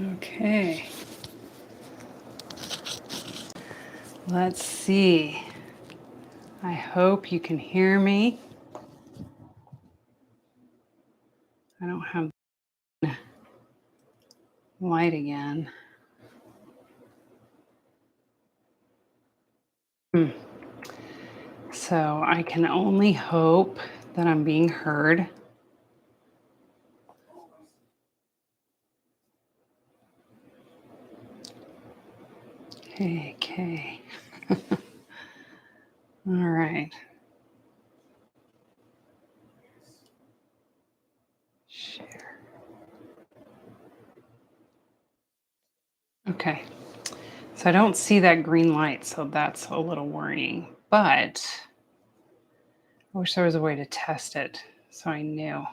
Okay. Let's see. I hope you can hear me. I don't have light again. So I can only hope that I'm being heard. Okay. All right. Share. Okay. So I don't see that green light, so that's a little worrying. But I wish there was a way to test it so I knew.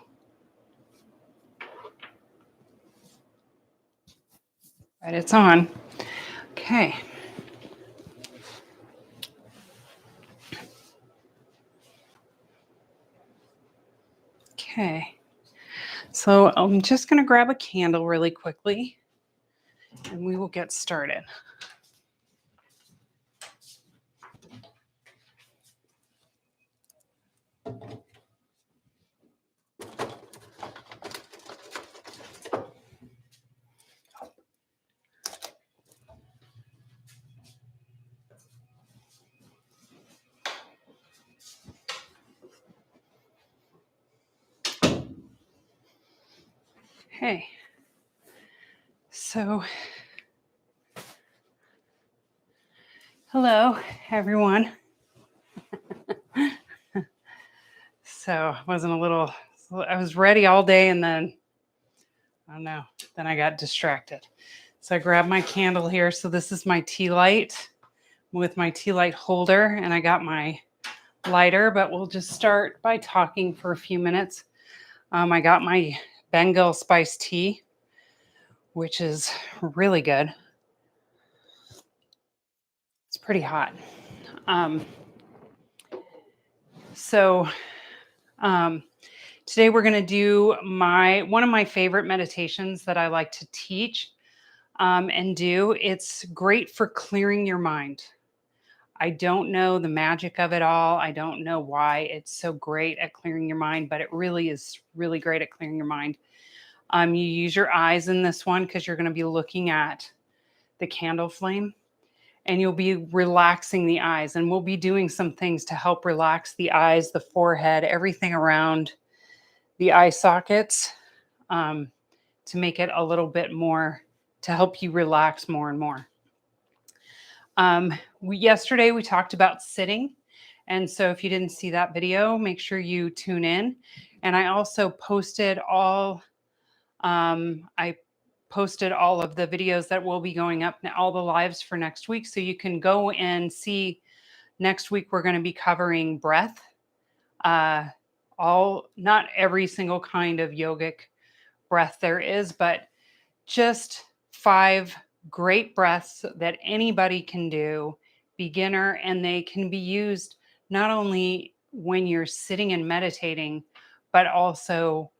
But it's on. Okay. Okay. So I'm just going to grab a candle really quickly and we will get started. Hey. So, hello, everyone. So, I was ready all day and then, I don't know, then I got distracted. So, I grabbed my candle here. So, this is my tea light with my tea light holder, and I got my lighter, but we'll just start by talking for a few minutes. I got my Bengal spice tea, which is really good. It's pretty hot. Um, so, um, Today we're going to do one of my favorite meditations that I like to teach and do. It's great for clearing your mind. I don't know the magic of it all. I don't know why it's so great at clearing your mind, but it really is really great at clearing your mind. You use your eyes in this one because you're going to be looking at the candle flame and you'll be relaxing the eyes. And we'll be doing some things to help relax the eyes, the forehead, everything around the eye sockets um, to make it a little bit more, to help you relax more and more. Yesterday we talked about sitting. And so if you didn't see that video, make sure you tune in. And I also posted I posted all of the videos that will be going up, all the lives for next week. So you can go and see. Next week, we're going to be covering breath, not every single kind of yogic breath there is, but just 5 great breaths that anybody can do, beginner, and they can be used not only when you're sitting and meditating, but also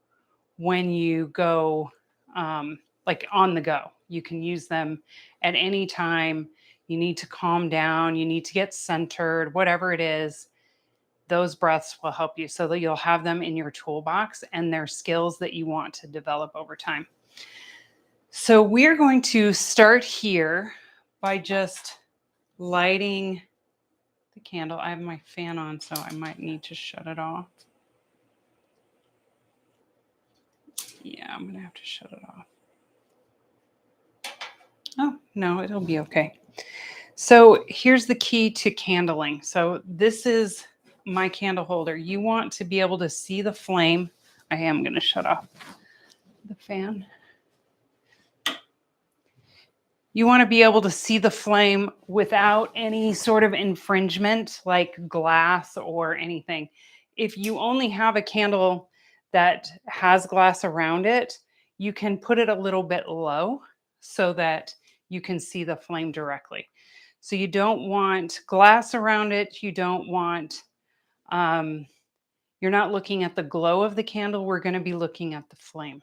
when you go like on the go. You can use them at any time. You need to calm down, you need to get centered, whatever it is. Those breaths will help you so that you'll have them in your toolbox and they're skills that you want to develop over time. So we're going to start here by just lighting the candle. I have my fan on, so I might need to shut it off. Yeah, I'm going to have to shut it off. Oh, no, it'll be okay. So here's the key to candling. So this is my candle holder. You want to be able to see the flame. I am going to shut off the fan. You want to be able to see the flame without any sort of infringement like glass or anything. If you only have a candle that has glass around it, you can put it a little bit low so that you can see the flame directly. So you don't want glass around it. You don't want, you're not looking at the glow of the candle. We're going to be looking at the flame.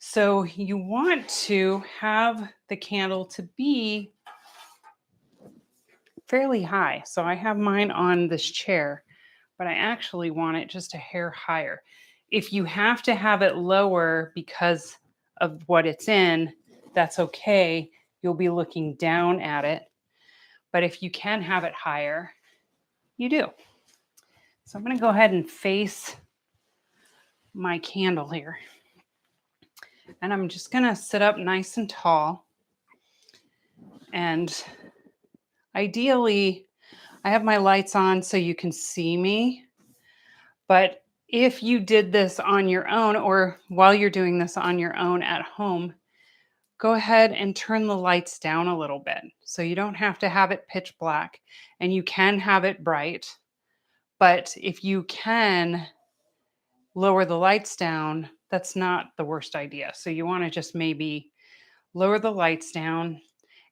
So you want to have the candle to be fairly high. So I have mine on this chair, but I actually want it just a hair higher. If you have to have it lower because of what it's in, that's okay. You'll be looking down at it. But if you can have it higher, you do. So I'm going to go ahead and face my candle here. And I'm just going to sit up nice and tall. And ideally, I have my lights on so you can see me. But if you did this on your own, or while you're doing this on your own at home, go ahead and turn the lights down a little bit. So you don't have to have it pitch black, and you can have it bright. But if you can lower the lights down, that's not the worst idea. So you want to just maybe lower the lights down,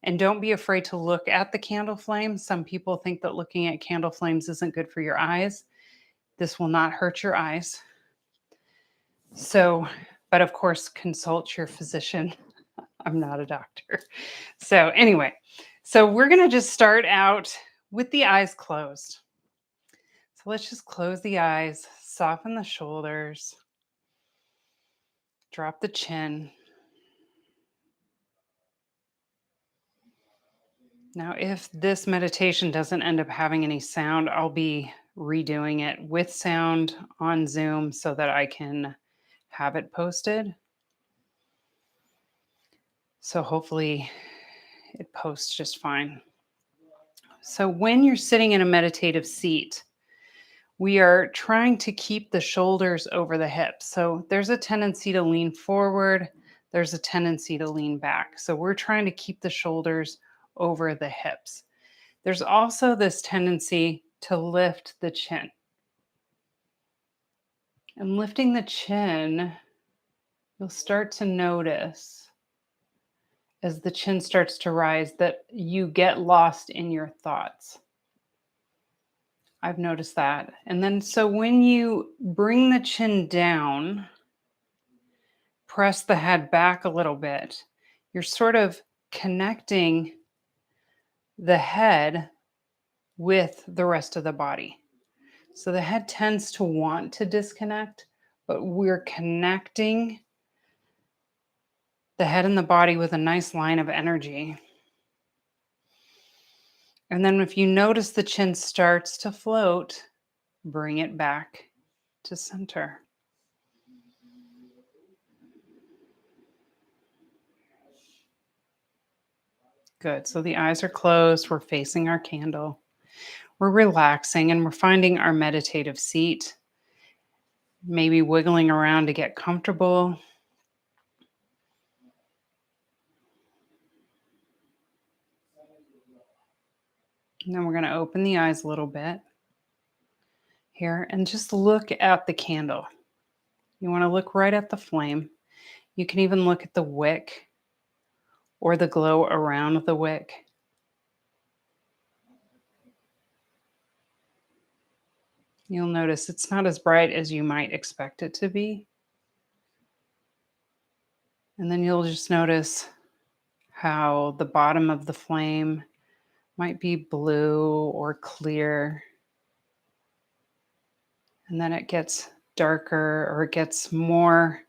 and don't be afraid to look at the candle flames. Some people think that looking at candle flames isn't good for your eyes. This will not hurt your eyes. So, but of course, consult your physician. I'm not a doctor. So, anyway, so we're going to just start out with the eyes closed. So, let's just close the eyes, soften the shoulders, drop the chin. Now, if this meditation doesn't end up having any sound, I'll be redoing it with sound on Zoom so that I can have it posted. So hopefully it posts just fine. So when you're sitting in a meditative seat, we are trying to keep the shoulders over the hips. So there's a tendency to lean forward, there's a tendency to lean back. So we're trying to keep the shoulders over the hips. There's also this tendency to lift the chin. And lifting the chin, you'll start to notice as the chin starts to rise that you get lost in your thoughts. I've noticed that. And then, so when you bring the chin down, press the head back a little bit, you're sort of connecting the head with the rest of the body. So the head tends to want to disconnect, but we're connecting the head and the body with a nice line of energy. And then if you notice the chin starts to float, bring it back to center. Good. So the eyes are closed. We're facing our candle. We're relaxing and we're finding our meditative seat, maybe wiggling around to get comfortable. And then we're going to open the eyes a little bit here and just look at the candle. You want to look right at the flame. You can even look at the wick or the glow around the wick. You'll notice it's not as bright as you might expect it to be. And then you'll just notice how the bottom of the flame might be blue or clear. And then it gets darker or it gets more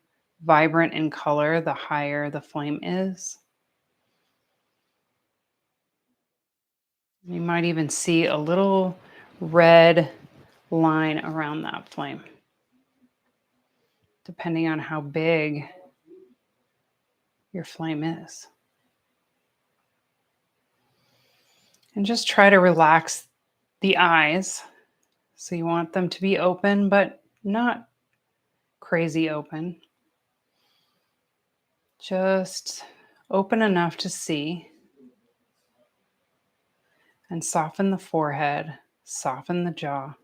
vibrant in color the higher the flame is. You might even see a little red line around that flame, depending on how big your flame is. And just try to relax the eyes. So you want them to be open, but not crazy open. Just open enough to see. And soften the forehead, soften the jaw.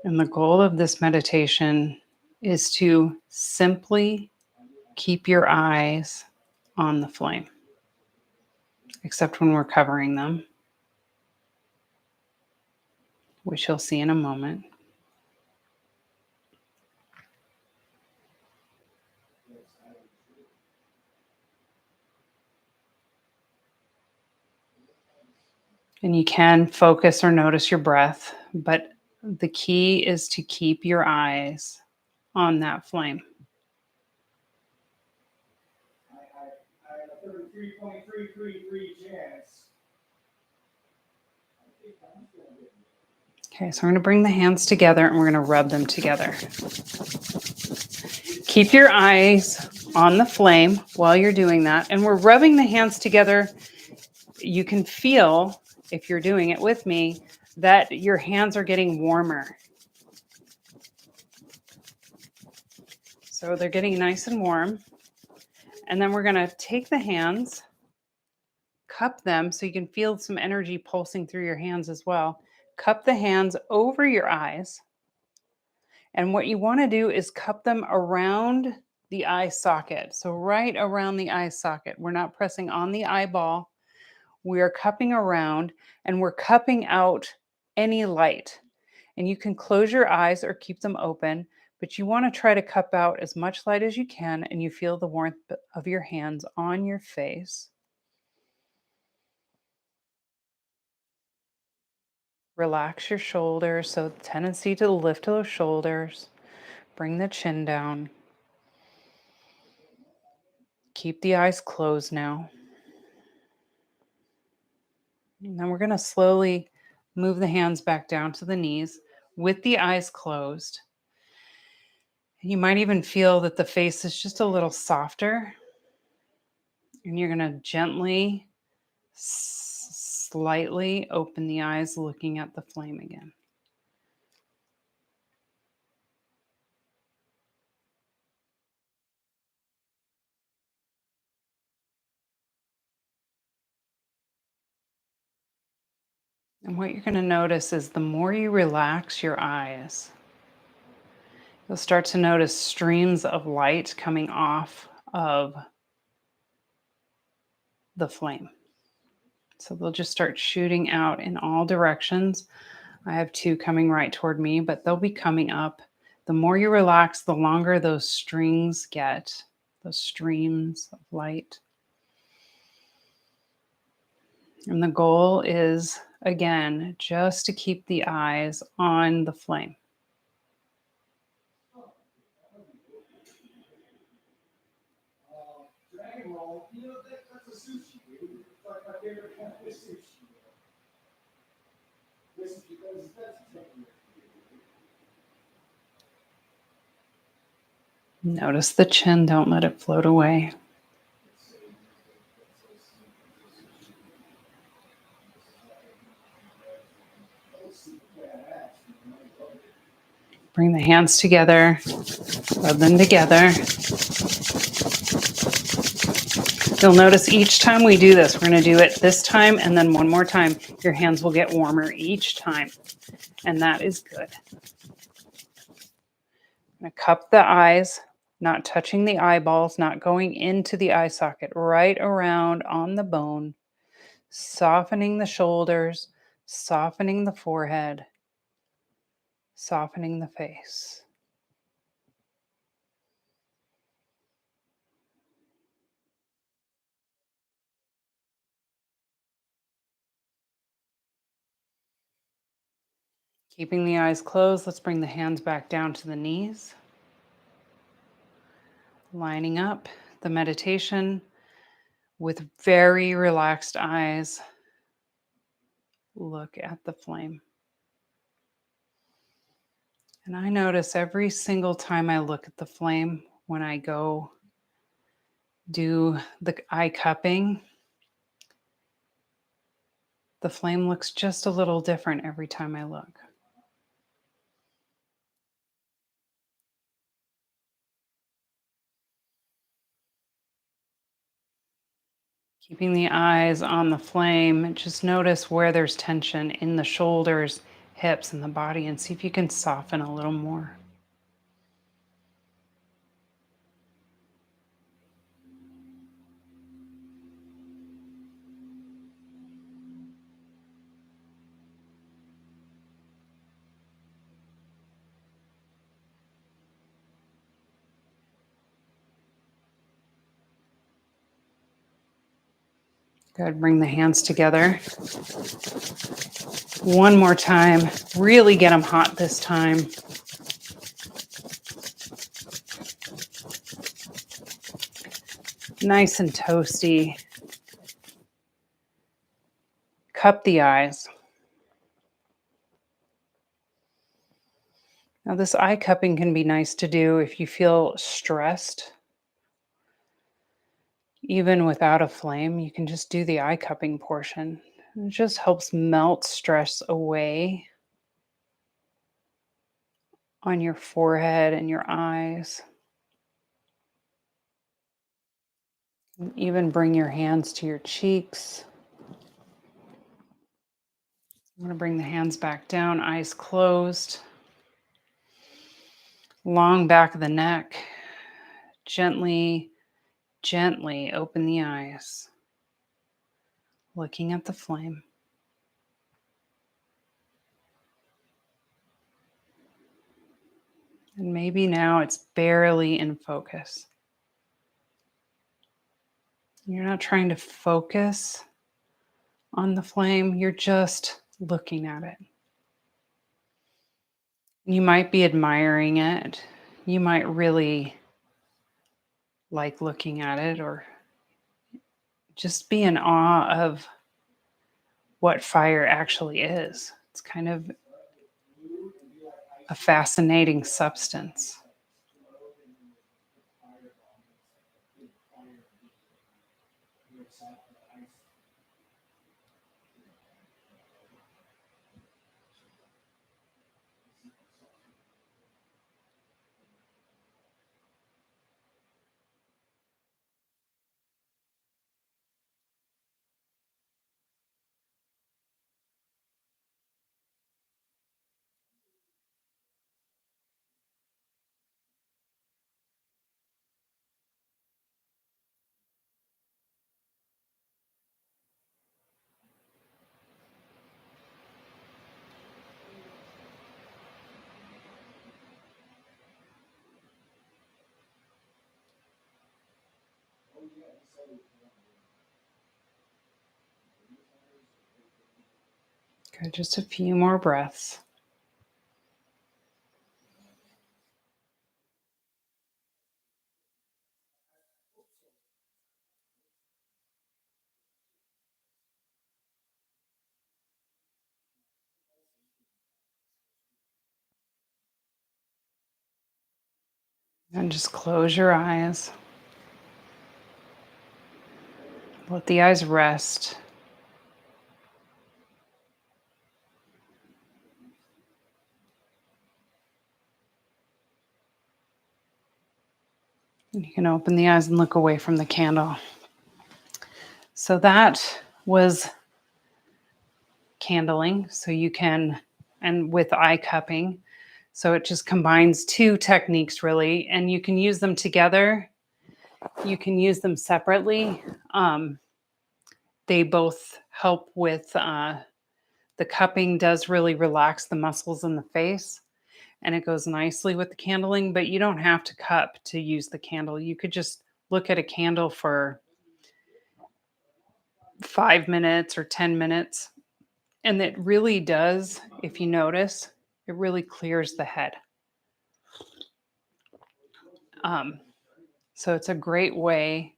And the goal of this meditation is to simply keep your eyes on the flame, except when we're covering them, which you'll see in a moment. And you can focus or notice your breath, but the key is to keep your eyes on that flame. I have a 33.333 chance. Okay, so we're going to bring the hands together and we're going to rub them together. Keep your eyes on the flame while you're doing that. And we're rubbing the hands together. You can feel, if you're doing it with me, that your hands are getting warmer. So they're getting nice and warm. And then we're going to take the hands, cup them so you can feel some energy pulsing through your hands as well. Cup the hands over your eyes. And what you want to do is cup them around the eye socket. So right around the eye socket. We're not pressing on the eyeball. We are cupping around and we're cupping out any light. And you can close your eyes or keep them open, but you want to try to cup out as much light as you can and you feel the warmth of your hands on your face. Relax your shoulders. So tendency to lift those shoulders. Bring the chin down. Keep the eyes closed now. And then we're going to slowly move the hands back down to the knees with the eyes closed. You might even feel that the face is just a little softer. And you're going to gently, slightly open the eyes, looking at the flame again. And what you're going to notice is the more you relax your eyes, you'll start to notice streams of light coming off of the flame. So they'll just start shooting out in all directions. I have two coming right toward me, but they'll be coming up. The more you relax, the longer those strings get, those streams of light. And the goal is, again, just to keep the eyes on the flame. Dragon roll, that's a sushi, dude. It's like my favorite kind of sushi. This is because that's technique. Notice the chin, don't let it float away. Bring the hands together, rub them together. You'll notice each time we do this, we're going to do it this time and then one more time. Your hands will get warmer each time, and that is good. I'm going to cup the eyes, not touching the eyeballs, not going into the eye socket, right around on the bone, softening the shoulders, softening the forehead, softening the face. Keeping the eyes closed, let's bring the hands back down to the knees. Lining up the meditation with very relaxed eyes. Look at the flame. And I notice every single time I look at the flame, when I go do the eye cupping, the flame looks just a little different every time I look. Keeping the eyes on the flame, just notice where there's tension in the shoulders, hips and the body and see if you can soften a little more. Good. Bring the hands together. One more time. Really get them hot this time. Nice and toasty. Cup the eyes. Now, this eye cupping can be nice to do if you feel stressed. Even without a flame, you can just do the eye cupping portion. It just helps melt stress away on your forehead and your eyes. And even bring your hands to your cheeks. I'm going to bring the hands back down, eyes closed. Long back of the neck. Gently, gently open the eyes. Looking at the flame. And maybe now it's barely in focus. You're not trying to focus on the flame, you're just looking at it. You might be admiring it. You might really like looking at it, or just be in awe of what fire actually is. It's kind of a fascinating substance. Good, just a few more breaths. And just close your eyes. Let the eyes rest. And you can open the eyes and look away from the candle. So that was candling. So you can, and with eye cupping. So it just combines two techniques really, and you can use them together. You can use them separately. They both help with the cupping does really relax the muscles in the face, and it goes nicely with the candling, but you don't have to cup to use the candle. You could just look at a candle for 5 minutes or 10 minutes. And it really does, if you notice, it really clears the head. Um, so it's a great way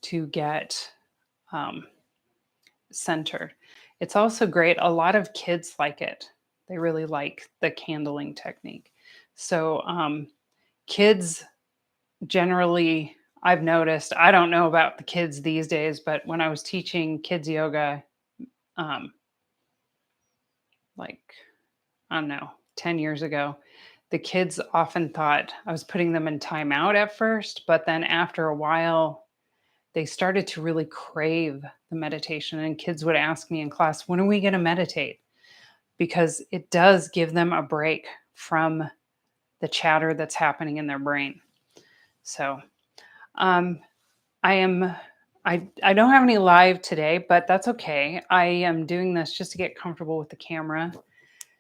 to get um, centered. It's also great. A lot of kids like it. They really like the candling technique. So kids generally, I've noticed, I don't know about the kids these days, but when I was teaching kids yoga, um, like, I don't know, 10 years ago, the kids often thought I was putting them in timeout at first, but then after a while, they started to really crave the meditation. And kids would ask me in class, when are we going to meditate? because it does give them a break from the chatter that's happening in their brain. So, um, I am I don't have any live today, but that's okay. I am doing this just to get comfortable with the camera.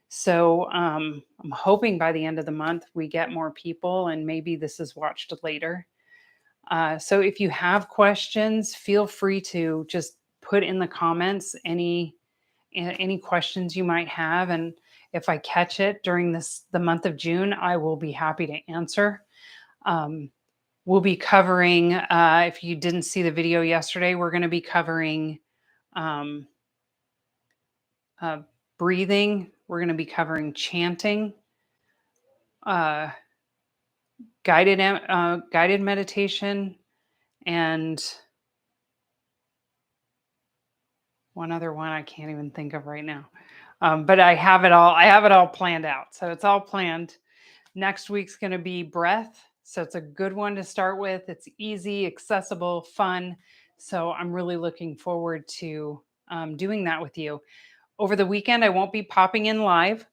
So, I'm hoping by the end of the month we get more people and maybe this is watched later. So if you have questions, feel free to just put in the comments any questions you might have, and if I catch it during the month of June, I will be happy to answer. Um, we'll be covering. If you didn't see the video yesterday, we're going to be covering um, uh, breathing. We're going to be covering chanting, uh, guided meditation, and one other one I can't even think of right now. But I have it all. I have it all planned out, so it's all planned. Next week's going to be breath, so it's a good one to start with. It's easy, accessible, fun. So I'm really looking forward to doing that with you. Over the weekend, I won't be popping in live,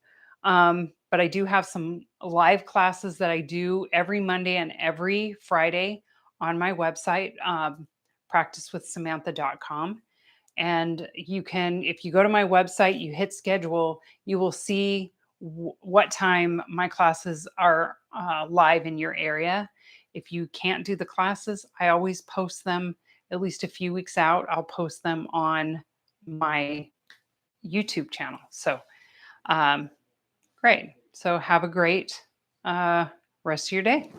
but I do have some live classes that I do every Monday and every Friday on my website, practicewithsamantha.com. And you can, if you go to my website, you hit schedule, you will see what time my classes are live in your area. If you can't do the classes, I always post them at least a few weeks out. I'll post them on my YouTube channel. So, um, great. So, have a great rest of your day.